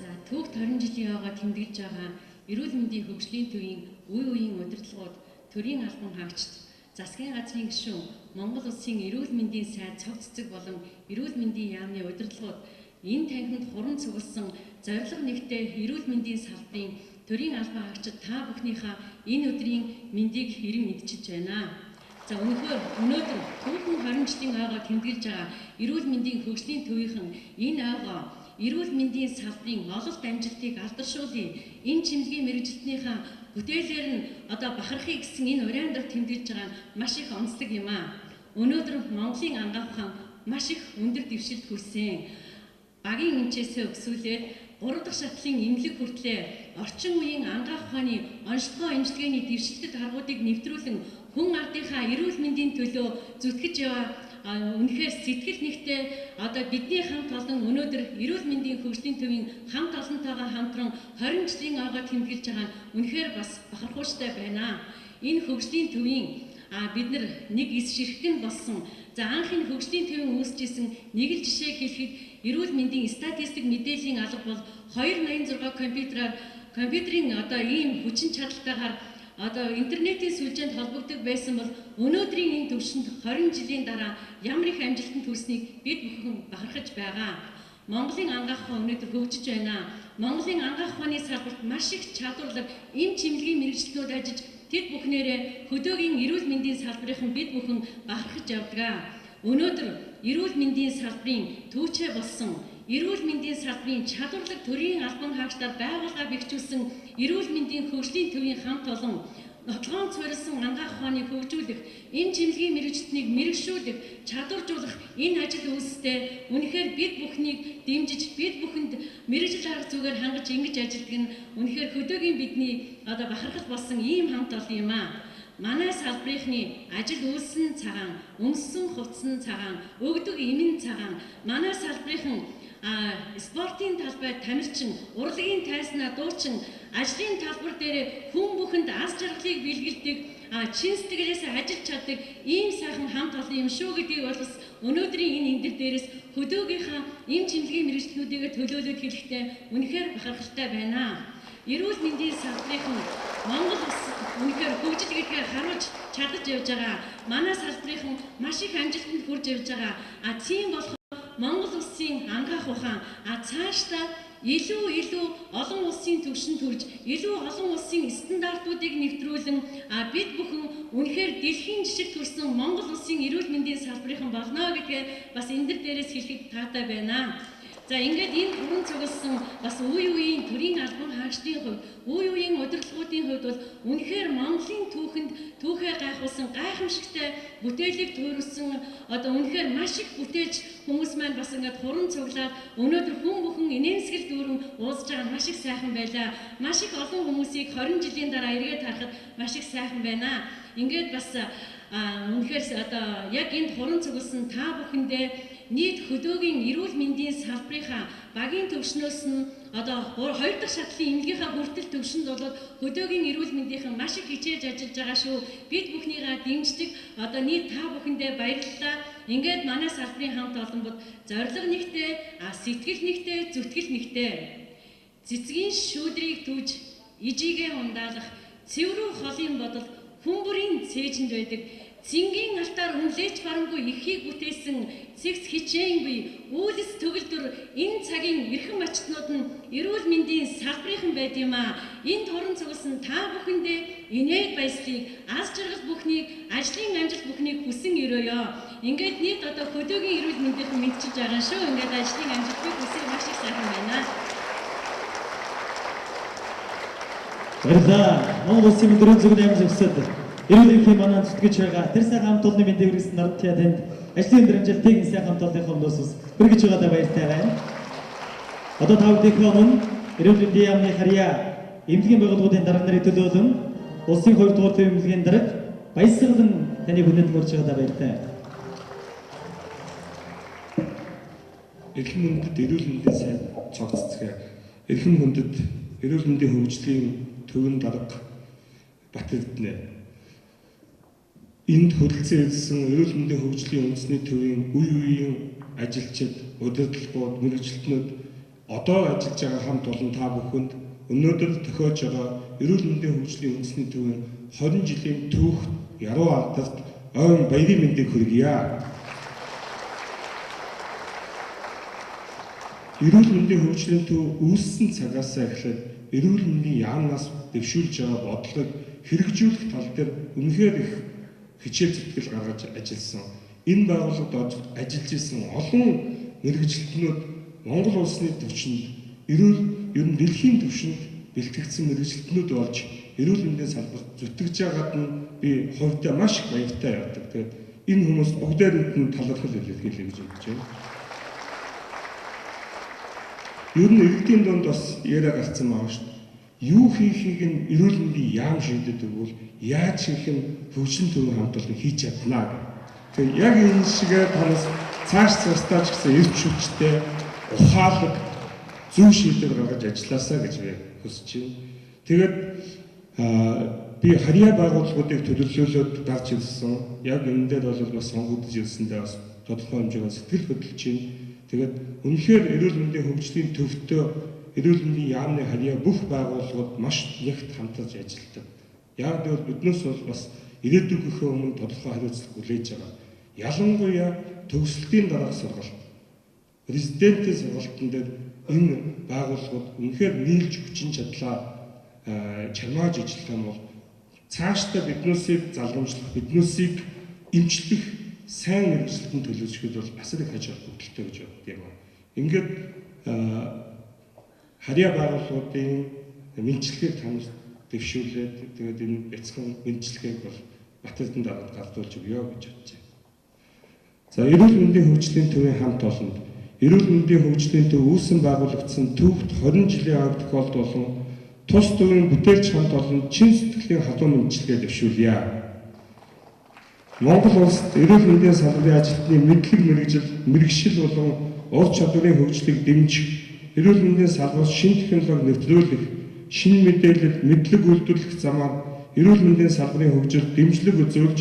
За түүхт 20 жилийн ойгоо тэмдэглэж байгаа эрүүл мэндийн хөгжлийн төвийн үе үеийн удирдлагууд төрийн албан хаагчид засгийн газрын гишүүн Монгол улсын эрүүл мэндийн сайд цог цэцэг болон эрүүл мэндийн яамны удирдлагууд энэ танхимд хуран цугласан зорилго нэгтэй эрүүл мэндийн салбарын төрийн албан хаагчид та бүхнийхээ энэ өдрийн мэндийг эрен мэдчилж байна. За өнөөдөр түүхэн 20 жилийн ойгоо тэмдэглэж байгаа эрүүл мэндийн хөгжлийн төвийнхэн энэ ойгоо эрүүл мэндийн салбарын ололт амжилтыг алдаршуулъя. Энэ чимлэгийн мэрэгжилтнийхээ бүтээлээр нь одоо бахархыг гэсэн энэ уран дөр тэмдэглэж байгаа нь маш их онцлог юм аа. Өнөөдөр Монголын ангаах ухаан маш их өндөр дэвшилд хүрсэн. Багийн эмчээсээ өксүүлээд 3 дахь шатлалын эмнэлэг хүртлээр орчин үеийн ангаах ухааны онцлогоо эмчилгээний дэвшилтэд аргуудыг нэвтрүүлэн хүн ардынхаа эрүүл мэндийн төлөө зүтгэж яваа үнэхээр сэтгэл нэгтэй одоо бидний хамт олон өнөөдөр эрүүл мэндийн хөгжлийн төвийн хамт олонтойгоо хамтран 20 жилийн ойгоо тэмдэглэж байгаа нь үнэхээр бас бахархууштай байна. Энэ хөгжлийн төвийн бид нар нэг эс ширхгэн болсон. За анхны хөгжлийн төвийн үүсчихсэн нэг л жишээг хэлэхэд эрүүл мэндийн статистик мэдээллийн алба бол 286 компьютерийн одоо ийм хүчин чадалтайгаар одоо интернетийн сүлжээнд холбогддог байсан бол өнөөдрийн энэ төвшөнд 20 жилийн дараа ямар их амжилтанд хүрснийг бид бүхэн бахархаж байгаа. Монголын ангаах ухаан өнөөдөр хөгжиж байна. Монголын ангаах ухааны салбарт маш их чадварлаг эм чимлэгийн мэрэгчлүүд ажиллаж тэд бүхнээрээ хөдөөгийн эрүүл мэндийн салбарын бид бүхэн бахархаж явдаг. Өнөөдөр эрүүл мэндийн салбарын төвчөө болсон эрүүл мэндийн салбарын чадварлаг төрийн албан хаагчдаар байгууллага бэхжүүлсэн эрүүл мэндийн хөгжлийн төвийн хамт олон нотлогоон цорилсан ангаах ухааны хөгжүүлэх, эм чимлэгийн мэрэгчлэтнийг мэрэгшүүлэх, чадваржуулах энэ ажил үйлстэй үнэхээр бид бүхнийг дэмжиж, бид бүхэнд мэрэгжил арга зүгээр хангаж ингэж ажилдаг нь үнэхээр хөдөөгийн бидний одоо бахархал болсон ийм хамт олон юм аа. Манай салбарынхны ажил үйлсэн цагаан, өмссөн хувцсан цагаан, өгдөг эмийн цагаан, манай салбарынхан спортын талбай тамирчин, урлагийн тайснаа дуучин, ажлын талбар дээр хүн бүхэнд аз жаргалыг бэлгэлдэг, чин сэтгэлээс ажиллаж чаддаг ийм сайхан хамт олон юм шүү гэдгийг бол бас өнөөдрийн энэ эндэр дээрээс хөдөөгийнхаа эм чимлэгийн мэрэгчлүүдийг төлөөлөд хэлэхдээ үнэхээр бахархалтай байна. Эрүүл мэндийн салбарын Монгол улс үнэхээр хөгжил гэдгээ харуулж чадаж явж байгаа. Манай салбарын маш их амжилтанд хүрж явж байгаа. Тийм болох Монгол улсын ангаах ухаан цаашдаа илүү олон улсын түвшинд хүрж, илүү олон улсын стандартуудыг нэвтрүүлэн бид бүхэн үнэхээр дэлхийн жишгт хүрсэн Монгол улсын эрүүл мэндийн салбарын болно гэдгээ бас энэ дээрээс хэлэхэд таатай байна. За ингээд энэ хүрэн цугласан бас үе үеийн төрийн албан хаагчдын хувьд, үе үеийн удирдлагуудын хувьд бол үнэхээр Монголын түүхэнд түүхээ гайхуулсан гайхамшигтай бүтээлийг төрүүлсэн одоо үнэхээр маш их бүтээлч хүмүүс маань бас ингээд хуран цуглаад өнөөдөр хүн бүхэн инээмсэглэл дүүрэн уулзж байгаа маш их сайхан байлаа. Маш их олон хүмүүсийг 20 жилийн дараа эргээд харахад маш их сайхан байна. Ингээд бас үнэхээр одоо яг энд хуран цугласан та бүхэндээ нийт хөдөөгийн эрүүл мэндийн салбарынхаа багийн төвшнөөс нь одоо 2 дахь шатлалын эмнэлгийнхаа хүртэл төвшөнд болоод хөдөөгийн эрүүл мэндийнхэн маш их хичээж ажиллаж байгаа шүү. Бид бүхнийгаа дэмждэг одоо нийт та бүхэндээ баярлалаа. Ингээд манай салбарын хамт олон бод зориг нэгтэй, сэтгэл нэгтэй, зүтгэл нэгтэй. Цэцгийн шүүдрийг түүж, ижигээ ундаалах, цэврүү холын бодол хүн бүрийн цээжинд байдаг. Зингийн алтаар үнлээч барамгүй эрхийг бүтээсэн цэгц хичээнгүй үүлс төгөлдөр энэ цагийн эрхэм ачтнууд нь эрүүл мэндийн салбарынхан байд юм а. Энд хорон цугласан та бүхэндээ инээд баясгалыг, аз жаргал бүхнийг, ажлын амжилт бүхнийг хүсэн өрөөё. Ингээд нийт одоо хөдөөгийн эрүүл мэндийнхэн мэдчилж байгаа шүү. Ингээд ажлын амжилтыг хүсэх маш их сайхан байна. Баярлалаа. Монгол Улсын өдрийн зөвлөлийн аймаг зөвсөд эрүүл энхийн манаа зүтгэж байгаа тэр сайхан хамт олонны мэндийг хүргэсэн нарадтаа танд ажлын өндөр амжилтыг сайхан хамт олонныхоо өмнөөс хүргэж байгаадаа баяртай байна. Одоо та бүхэндээ өмнө эрүүл мэндийн яамны харьяа эмнэлгийн байгууллагуудын дарга нарын төлөөлөн улсын 2 дугаар төв эмнэлгийн дарга баясгалан таны хүндэд мөрж байгаадаа баяртай. Эрхэм хүндэд эрүүл мэндийн сайн цогццгээ. Эрхэм хүндэд эрүүл мэндийн хөгжлийн төвийн дарга Бат Эрдэнэ. Энд хүрэлцэн ирсэн эрүүл мэндийн хөгжлийн үндэсний төвийн үе үеийн ажилчид, удирдлагууд, мэргэжилтнүүд одоо ажиллаж байгаа хамт олон та бүхэнд өнөөдөр тохиож байгаа эрүүл мэндийн хөгжлийн үндэсний төвийн 20 жилийн түүх яруу алдарт ойн баярын мэндийг хүргье. Эрүүл мэндийн хөгжлийн төв үүссэн цагаас эхлээд эрүүл мэндийн яамнаас дэвшүүлж байгаа бодлогыг хэрэгжүүлэх тал дээр үнэхээр их хичээл зүтгэл гаргаж ажилласан. Энэ байгууллагад ажиллаж исэн олон мэргэжилтнүүд Монгол улсны түвшинд эрүүл ер нь дэлхийн түвшинд бэлтгэгдсэн мэргэжилтнүүд болж эрүүл мэндийн салбарт зүтгэж байгаад нь би хувьдаа маш их баяртай явдаг. Тэгээд энэ хүмүүс бүгдээрэнд нь талархал илэрхийлье гэж бодож байна. Ер нь иргэдийн дунд бас яриа гарцсан байгаа шүү дээ. Юу хийхийг нь эрүүл мэндийн яам шийдэд өгвөл яаж хийх нь хөгжлийн төвийн хамт олон хийж чадна гэх. Тэгэхээр яг энэ шигээ танаас цааш цаастаа ч гэсэн эрч хүчтэй ухаалаг зөв шийдвэр гаргаж ажилласаа гэж би хүсэж байна. Тэгээд би харьяа байгууллагуудыг төлөвлөлөөд гарч ирсэн. Яг энэ дээр бол бас сонгогдож ирсэндээ бас тодорхой хэмжээгээр сэтгэл хөдлөж байна. Тэгээд үнэхээр эрүүл мэндийн хөгжлийн төвтэй эрүүл мэндийн яамны харьяа бүх байгууллагууд маш нэгт хамтарч ажилладаг. Яг л биднээс бол бас ирээдүйнхөө өмнө тодорхой хариуцлага хүлээж байгаа. Ялангуяа төгсөлтийн дараах сургалт, президентийн сургалтын дээр энэ байгууллагууд үнэхээр нийлж хүчин чадлаа чамааж ажиллах юм бол цаашдаа биднээсийг залгамжлах, биднээсийг эмчлэх сайн мэргэжилтэн төлөвлөсгөл бол бас их аж холбогдолтой гэж боддог юм. Ингээд харьяа байгууллагуудын мэдчилгээг танаас дэвшүүлээд тэгээд энэ бяцхан мэдчилгээг бол Бат Эрдэнэ даргад гардуулж өгье гэж бодож байна. За эрүүл мэндийн хөгжлийн төвийн хамт олонд эрүүл мэндийн хөгжлийн төв үүсгэн байгуулагдсан төвд 20 жилийн ав тохиолд болон тус төвийн бүтээлч хамт олон чин сэтгэлийн халуун мэдчилгээ дэвшүүлье. Монгол улсад эрүүл мэндийн салбарын ажилтны мэдлэг мэргэжил болон ур чадварын хөгжлийг дэмжих, эрүүл мэндийн салбарт шинэ технологи нэвтрүүлэх, шинэ мэдээлэл, мэдлэг үйлдвэрлэх замаар эрүүл мэндийн салбарын хөгжилд дэмжлэг үзүүлж,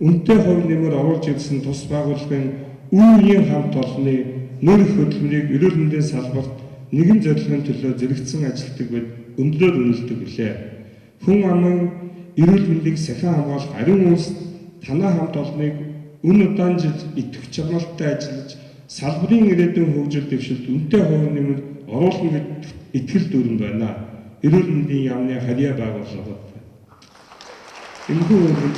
үнэтэй хувь нэмэр оруулж ирсэн тус байгууллагын үе үеийн хамт олонны нэр их хөдөлмөрийг эрүүл мэндийн салбарт нэгэн зорилгын төлөө зэрэгцэн ажилтдаг бид өндрөөр үнэлдэг билээ. Хүн амын эрүүл мэндийг сахин хамгаалах ариун үндэс танай хамт олныг өн удаан жил итгэх чармайлттай ажиллаж салбарын ирээдүйн хөгжил дэвшилд үнэтэй хувь нэмэр оруулах гэдэг итгэл дүүрэн байна. Эрүүл мэндийн яамны харьяа байгууллагууд. Энэхүү үйлдэл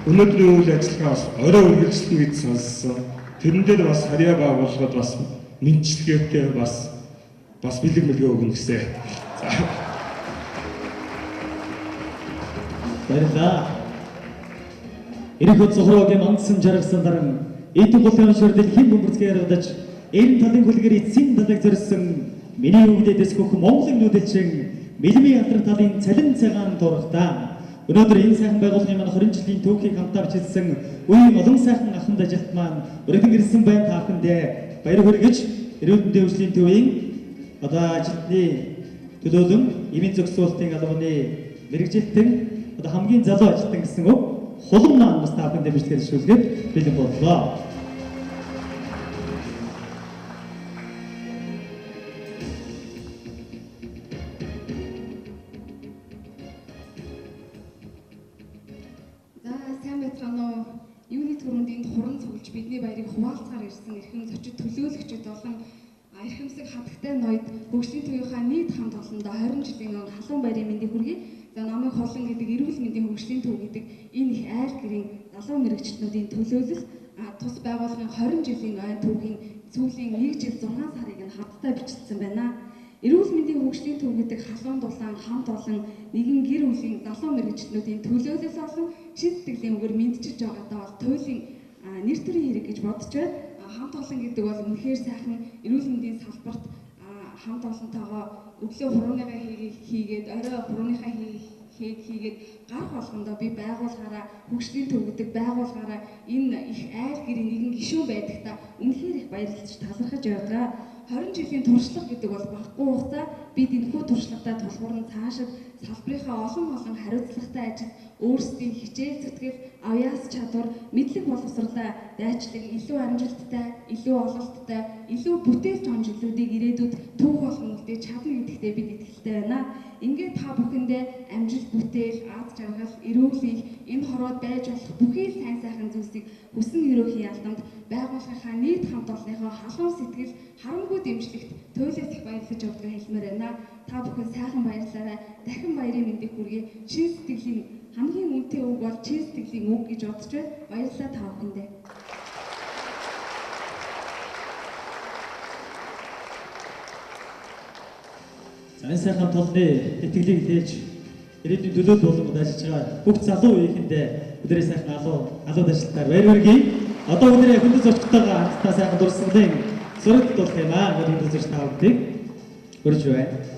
өнөөдрийн үйл ажиллагаа бас орой үргэлжлэнэ гэж сонссон. Тэрэн дээр бас харьяа байгууллагууд бас мэдчилгээтэй бас бэлэг мэлгээ өгнө гэсэн. Баярлалаа. Ирэх цохроогийн мандсан жаргасан даран эдгээр голын шүрдэл хэн бөмбөрцгээр ярдаж энэ талын хүлгээр эцсийн талыг зорьсон миний өвдөдөс хөх Монголын нүүдэлчин Мэлмийн алдар талын цалин цагаан дургатаа өнөөдөр энэ сайхан байгууллагын маань 20 жилийн түүхийг хамтаа бичсэн үеийн олон сайхан ахмад ажилт маань өргөдөн ирсэн байна. Та бүхэндээ баяр хүргэж эрүүл мэндийн хөгжлийн төвийн одоо ажилтны төлөөлөн эмийн зохицуулалтын албаны мэргэжилтэн одоо хамгийн залуу ажилтан гэсэн үг хулан маань бас та бүхэндээ бичлэгээр шүүлгээд бэлэн боллоо. хуваалцгаар ирсэн эрхэм зочид төлөөлөгчид болон эрхэмсэг хатагтай ноёд хөгжлийн төвийнхаа нийт хамт олондоо 20 жилийн өмнө халуун баярын мэндийг хүргэе. За намайг холон гэдэг эрүүл мэндийн хөгжлийн төв гэдэг энэ их айл гэрийн залуу мэрэгчлэнүүдийн төлөөлөл тус байгууллагын 20 жилийн айн түүхийн сүүлийн 1 жил 6 сарыг нь хамтдаа бичсэн байна. Эрүүл мэндийн хөгжлийн төв гэдэг халуун дулаан хамт олон нэгэн гэр бүлийн залуу мэрэгчлэнүүдийн төлөөлөл болон шин сэтгэлийн үгээр мэдчилж байгаадаа бол туйлын нэр төрийн хэрэг гэж бодож байна. Хамт олон гэдэг бол үнэхээр сайхан эрүүл мэндийн салбарт хамт олонтойгоо өглөө хурууныхаа хийгээд орой хурууныхаа хийгээд гар болгондоо би байгуулгаараа хөгжлийн төв гэдэг байгуулгаараа энэ их айл гэрийн нэгэн гишүүн байдагта үнэхээр их баярлж талархаж байгаа. 20 жилийн туршлага гэдэг бол багагүй хугацаа. Бид энэхүү туршлагатай тулгуур нь цаашид салбарынхаа олон хариуцлагатай ажил, өөрсдийн хичээл зүтгэл, авьяас чадвар, мэдлэг боловсруулаа дайчлаг илүү амжилттай, илүү ололттой, илүү бүтээлч он жилүүдийг ирээдүйд түүх болгон үлдээж чадна гэдэгтээ бид итгэлтэй байна. Ингээд та бүхэндээ амжилт, бүтээл, аз жаргал, эрүүл их энэ хорвоод байж болох бүхий сайн сайхан зүйлсийг хүсэн ерөөхийн ялдамд байгууллагынхаа нийт хамт олонныхоо халуун сэтгэл, харамгүй дэмжлэгт туйлаас их баярлаж явдгаа хэлмээр байна. Та бүхэн сайхан баярлаарай. Дахин баярын мэндийг хүргэе. Чин сэтгэлийн хамгийн үнэтэй үг бол чин сэтгэлийн үг гэж бодож байна. Баярлалаа та бүхэндээ. За энэ сайхан толны итгэлийг тээж ирээдүйн төлөөлөл болгоод ажиллаж байгаа бүх залуу үеийнхэндээ өдрөө сайхан алууд ажилтнаар баяр хүргэе. Одоо өнөөдөр хүндэт зочдтойгоо хамтдаа сайхан дурсгалын сурагт дуусах юм аа. Өнөөдөр зөв та бүхнийг хүрж байна.